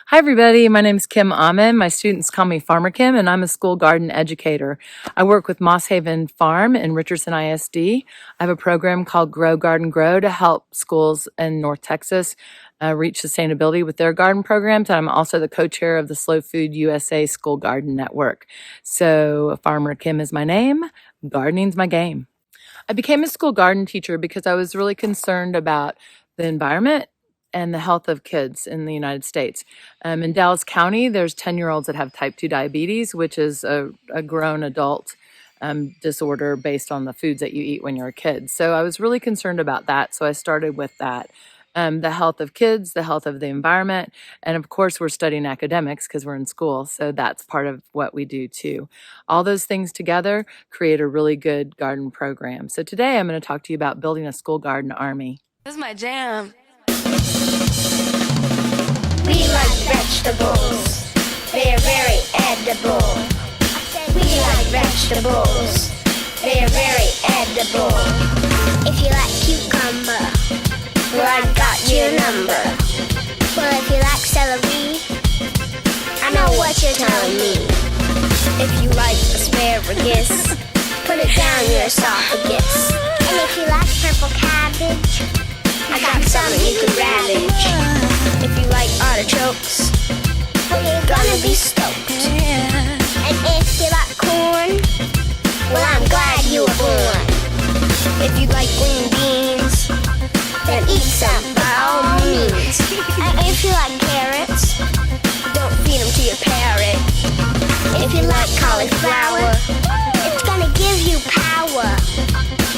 Hi, everybody. My name is Kim Ahmed. My students call me Farmer Kim, and I'm a school garden educator. I work with Moss Haven Farm in Richardson ISD. I have a program called Grow Garden Grow to help schools in North Texas reach sustainability with their garden programs. And I'm also the co-chair of the Slow Food USA School Garden Network. So Farmer Kim is my name. Gardening's my game. I became a school garden teacher because I was really concerned about the environment and the health of kids in the United States. In Dallas County, there's 10-year-olds that have type 2 diabetes, which is a grown adult disorder based on the foods that you eat when you're a kid. So I was really concerned about that. So I started with that. The health of kids, the health of the environment, and of course we're studying academics because we're in school, so that's part of what we do too. All those things together create a really good garden program. So today I'm going to talk to you about building a school garden army. This is my jam. We like vegetables, they're very edible. We like vegetables, they're very edible. If you like cucumber, well, I got your number. Well, if you like celery, I know what you're telling me. If you like asparagus, put it down your esophagus. And if you like purple cabbage, I got something you could ravage. If you like artichokes, well, you're gonna be stoked. And if you like corn, well, I'm glad you were born. If you like green beans, then eat some by all means. And if you like carrots, don't feed them to your parrot. If you like cauliflower, it's gonna give you power.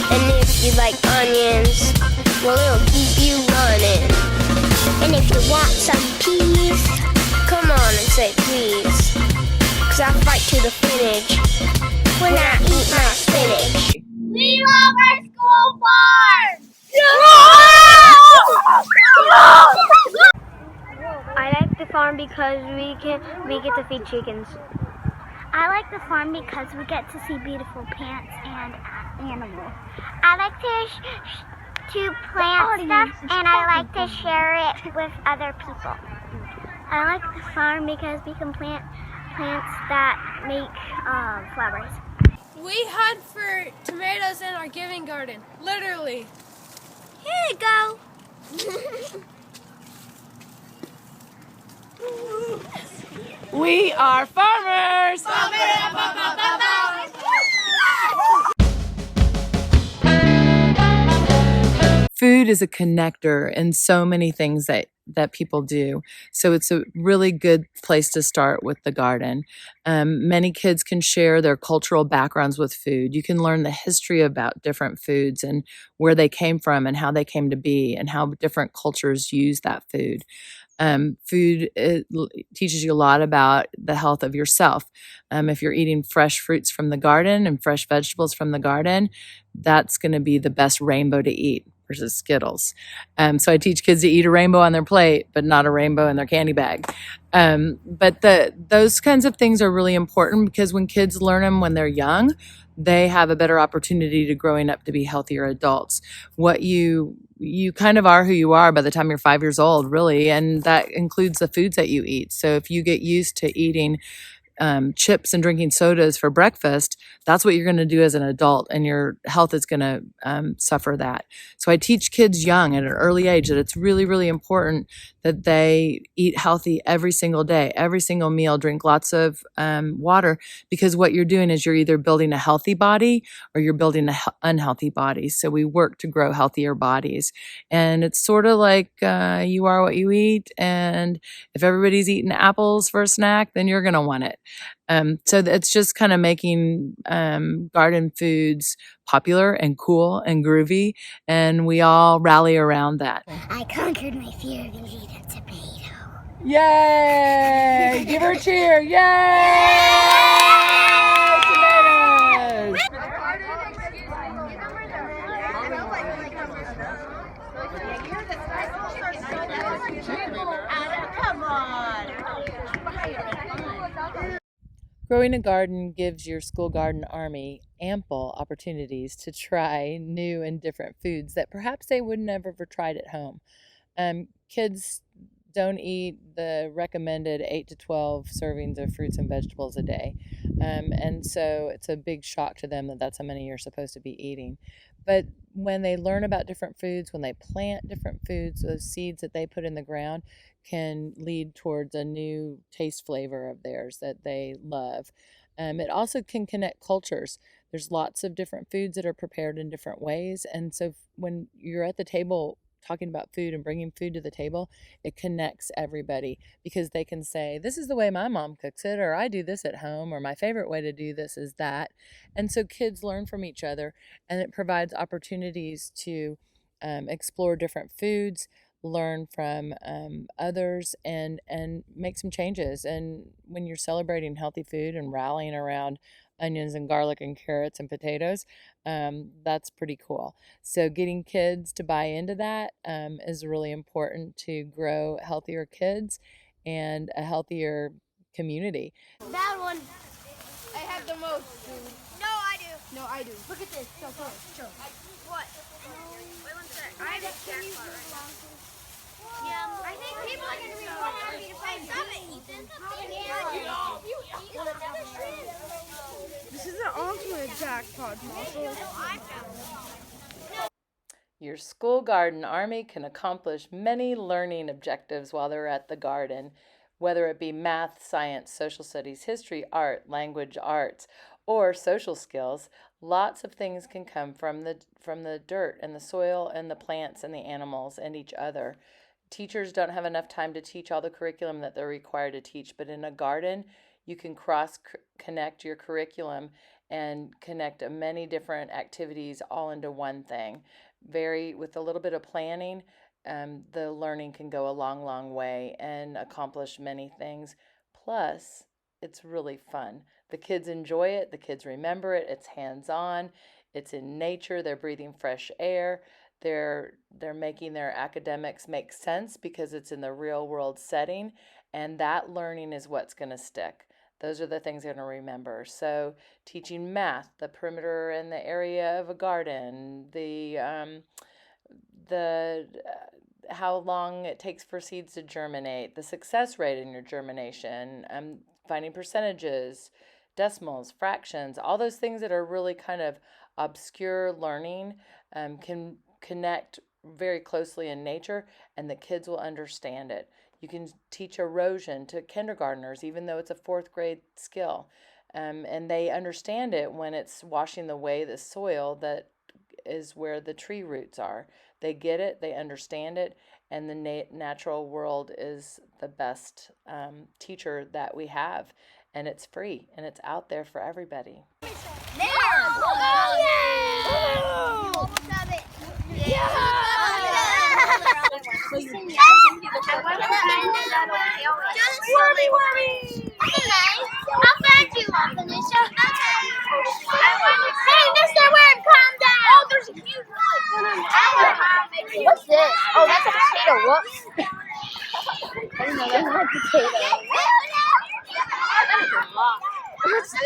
And if you like onions, well, it'll keep you running. And if you want some peas, come on and say please. 'Cause I fight to the finish when I eat my spinach. We love our school farm! I like the farm because we get to feed chickens. I like the farm because we get to see beautiful plants and animals. I like to plant stuff, and I like to share it with other people. I like the farm because we can plant plants that make flowers. We hunt for tomatoes in our giving garden, literally. Here you go. We are farmers! Food is a connector in so many things that people do. So it's a really good place to start with the garden. Many kids can share their cultural backgrounds with food. You can learn the history about different foods and where they came from and how they came to be and how different cultures use that food. Food teaches you a lot about the health of yourself. If you're eating fresh fruits from the garden and fresh vegetables from the garden, that's going to be the best rainbow to eat versus Skittles. So I teach kids to eat a rainbow on their plate, but not a rainbow in their candy bag. But those kinds of things are really important because when kids learn them when they're young, they have a better opportunity to growing up to be healthier adults. What you kind of are who you are by the time you're 5 years old, really, and that includes the foods that you eat. So if you get used to eating chips and drinking sodas for breakfast, that's what you're going to do as an adult, and your health is going to suffer that. So I teach kids young at an early age that it's really, really important that they eat healthy every single day, every single meal, drink lots of water, because what you're doing is you're either building a healthy body or you're building an unhealthy body. So we work to grow healthier bodies. And it's sort of like you are what you eat. And if everybody's eating apples for a snack, then you're going to want it. So it's just kind of making garden foods popular and cool and groovy, and we all rally around that. I conquered my fear of eating a tomato. Yay! Give her a cheer! Yay! Tomatoes! Come on! Growing a garden gives your school garden army ample opportunities to try new and different foods that perhaps they would never have tried at home. Kids don't eat the recommended 8 to 12 servings of fruits and vegetables a day. And so it's a big shock to them that that's how many you're supposed to be eating. But when they learn about different foods, when they plant different foods, those seeds that they put in the ground can lead towards a new taste flavor of theirs that they love. It also can connect cultures. There's lots of different foods that are prepared in different ways. And so when you're at the table talking about food and bringing food to the table, it connects everybody because they can say, this is the way my mom cooks it, or I do this at home, or my favorite way to do this is that. And so kids learn from each other, and it provides opportunities to explore different foods, learn from others, and make some changes. And when you're celebrating healthy food and rallying around onions and garlic and carrots and potatoes, that's pretty cool. So getting kids to buy into that is really important to grow healthier kids and a healthier community. That one, I have the most. No, I do. No, I do. Look at this. Show. What? Wait one sec. I have a jackpot right now. Yeah, I think people are going to be more happy to find Stop it, Ethan. This is the ultimate jackpot muscle. Your school garden army can accomplish many learning objectives while they're at the garden, whether it be math, science, social studies, history, art, language arts, or social skills. Lots of things can come from the dirt and the soil and the plants and the animals and each other. Teachers don't have enough time to teach all the curriculum that they're required to teach, but in a garden, you can cross-connect your curriculum and connect many different activities all into one thing. With a little bit of planning, the learning can go a long, long way and accomplish many things. Plus, it's really fun. The kids enjoy it. The kids remember it. It's hands-on. It's in nature. They're breathing fresh air. They're making their academics make sense because it's in the real world setting, and that learning is what's going to stick. Those are the things they're going to remember. So teaching math, the perimeter and the area of a garden, how long it takes for seeds to germinate, the success rate in your germination, finding percentages, decimals, fractions, all those things that are really kind of obscure learning can connect very closely in nature, and the kids will understand it. You can teach erosion to kindergartners, even though it's a 4th grade skill, and they understand it when it's washing away the soil that is where the tree roots are. They get it, they understand it, and the natural world is the best teacher that we have, and it's free, and it's out there for everybody. What's this? Oh, that's a potato. Whoops. I didn't know that was a potato. What's this?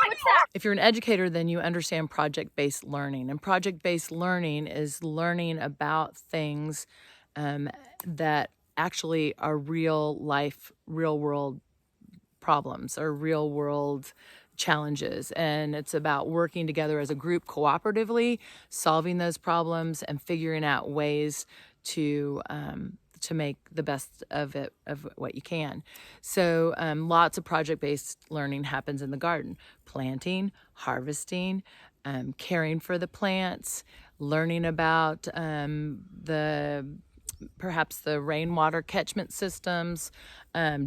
What's that? If you're an educator, then you understand project-based learning. And project-based learning is learning about things that actually are real life, real world problems or real world challenges. And it's about working together as a group cooperatively, solving those problems and figuring out ways to make the best of it, of what you can. So lots of project-based learning happens in the garden. Planting, harvesting, caring for the plants, learning about perhaps the rainwater catchment systems,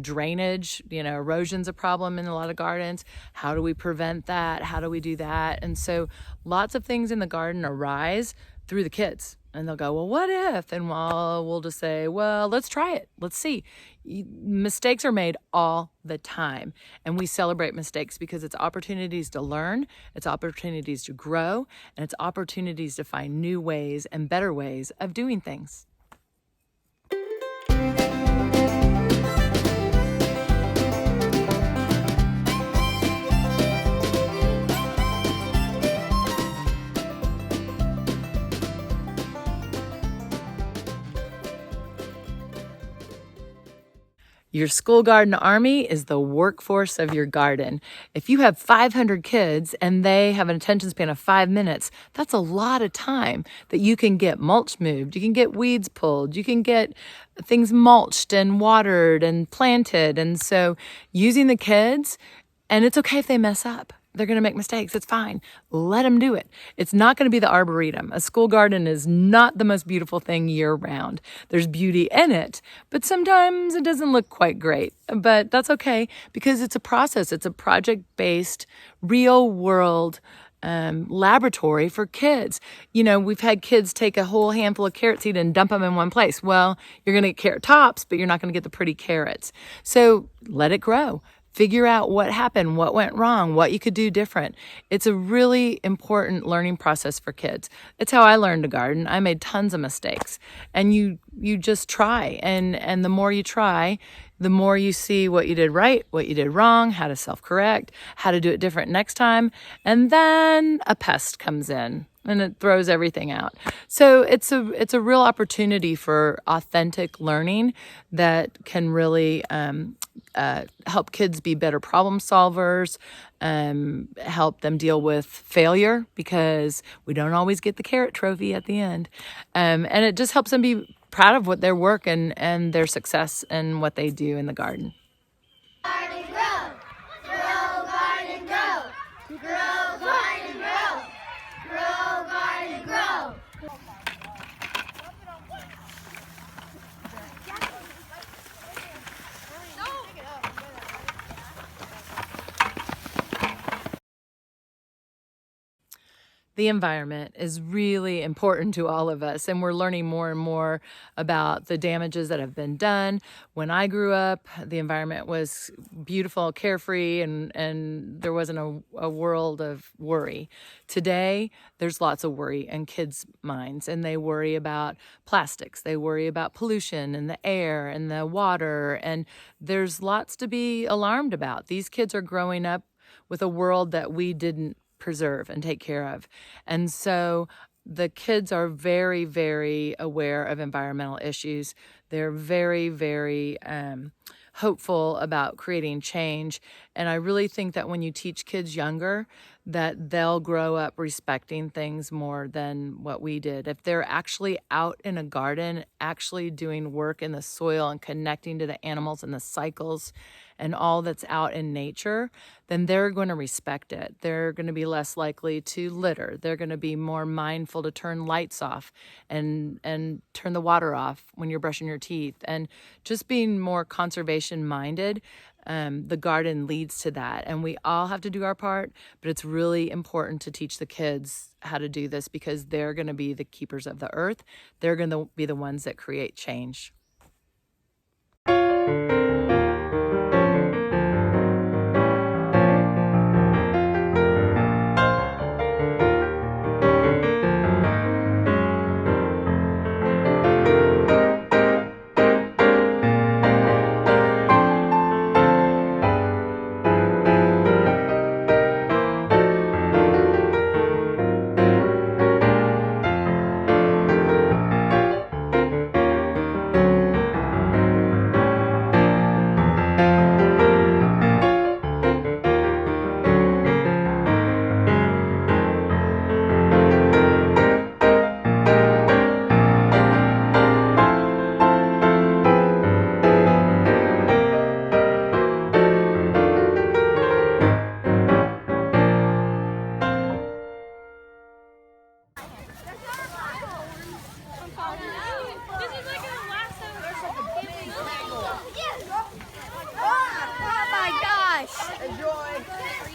drainage, erosion's a problem in a lot of gardens. How do we prevent that? How do we do that? And so lots of things in the garden arise through the kids. And they'll go, well, what if? And we'll just say, well, let's try it. Let's see. Mistakes are made all the time. And we celebrate mistakes because it's opportunities to learn, it's opportunities to grow, and it's opportunities to find new ways and better ways of doing things. Your school garden army is the workforce of your garden. If you have 500 kids and they have an attention span of 5 minutes, that's a lot of time that you can get mulch moved, you can get weeds pulled, you can get things mulched and watered and planted. And so using the kids, and it's okay if they mess up. They're going to make mistakes. It's fine. Let them do it. It's not going to be the arboretum. A school garden is not the most beautiful thing year round. There's beauty in it, but sometimes it doesn't look quite great. But that's okay because it's a process. It's a project-based, real-world laboratory for kids. You know, we've had kids take a whole handful of carrot seed and dump them in one place. Well, you're going to get carrot tops, but you're not going to get the pretty carrots. So let it grow. Figure out what happened, what went wrong, what you could do different. It's a really important learning process for kids. It's how I learned to garden. I made tons of mistakes. And you just try. And the more you try, the more you see what you did right, what you did wrong, how to self-correct, how to do it different next time. And then a pest comes in and it throws everything out. So it's a real opportunity for authentic learning that can really help kids be better problem solvers, help them deal with failure because we don't always get the carrot trophy at the end. And it just helps them be proud of what their work and their success and what they do in the garden. Garden grow, grow, garden grow, grow, garden grow, grow, garden grow. The environment is really important to all of us, and we're learning more and more about the damages that have been done. When I grew up, the environment was beautiful, carefree, and there wasn't a world of worry. Today, there's lots of worry in kids' minds, and they worry about plastics. They worry about pollution in the air and the water, and there's lots to be alarmed about. These kids are growing up with a world that we didn't preserve and take care of. And so the kids are very, very aware of environmental issues. They're very, very hopeful about creating change. And I really think that when you teach kids younger, that they'll grow up respecting things more than what we did. If they're actually out in a garden, actually doing work in the soil and connecting to the animals and the cycles and all that's out in nature, then they're going to respect it. They're going to be less likely to litter. They're going to be more mindful to turn lights off and turn the water off when you're brushing your teeth. And just being more conservation minded, the garden leads to that. And we all have to do our part, but it's really important to teach the kids how to do this because they're going to be the keepers of the earth. They're going to be the ones that create change.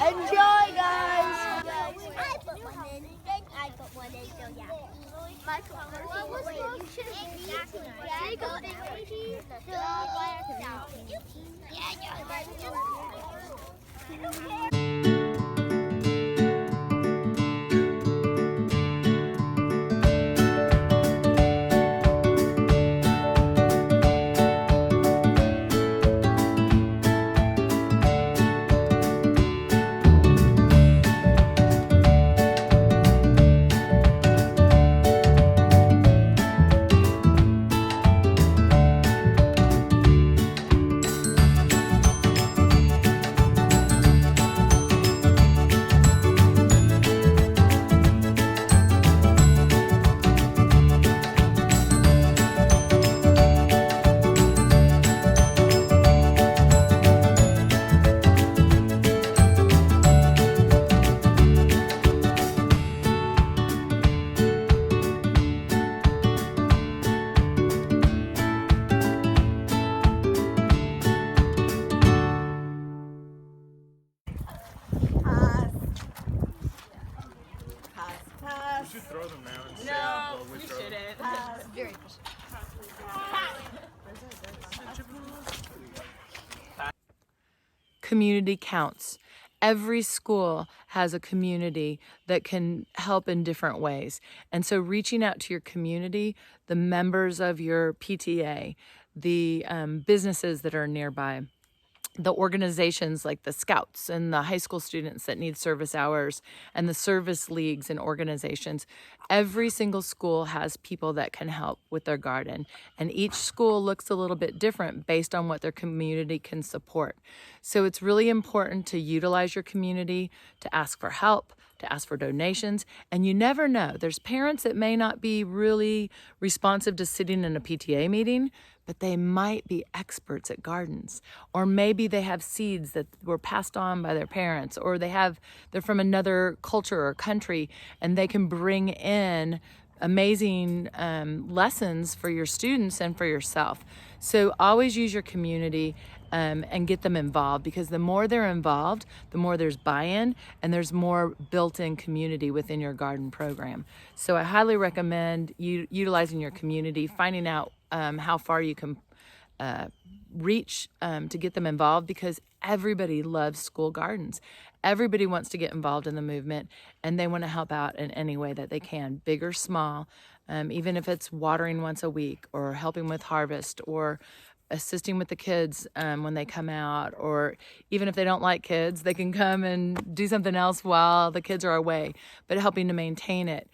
Enjoy, guys. I put one in. I put one in. So yeah. Michael, you should yeah. throw them now and see how well we throw them. Very Community counts. Every school has a community that can help in different ways. And so reaching out to your community, the members of your PTA, the businesses that are nearby, the organizations like the Scouts and the high school students that need service hours and the service leagues and organizations. Every single school has people that can help with their garden, and each school looks a little bit different based on what their community can support. So it's really important to utilize your community, to ask for help, to ask for donations, and you never know. There's parents that may not be really responsive to sitting in a PTA meeting, but they might be experts at gardens, or maybe they have seeds that were passed on by their parents, or they're from another culture or country, and they can bring in amazing lessons for your students and for yourself. So always use your community and get them involved, because the more they're involved, the more there's buy-in and there's more built-in community within your garden program. So I highly recommend utilizing your community, finding out how far you can reach to get them involved, because everybody loves school gardens. Everybody wants to get involved in the movement, and they want to help out in any way that they can, big or small, even if it's watering once a week or helping with harvest or assisting with the kids when they come out, or even if they don't like kids, they can come and do something else while the kids are away, but helping to maintain it.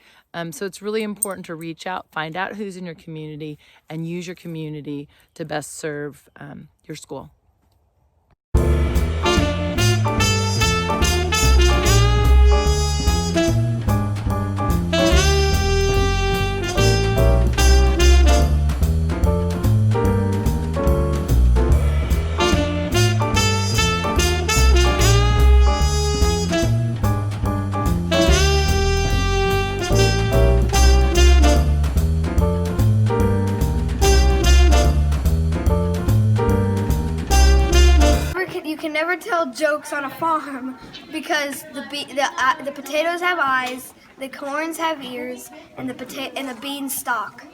So it's really important to reach out, find out who's in your community, and use your community to best serve your school. You can never tell jokes on a farm because the potatoes have eyes, the corns have ears, and the beans stalk.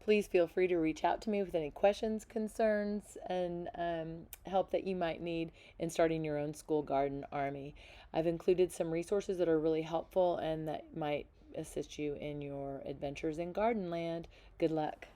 Please feel free to reach out to me with any questions, concerns, and help that you might need in starting your own school garden army. I've included some resources that are really helpful and that might assist you in your adventures in garden land. Good luck.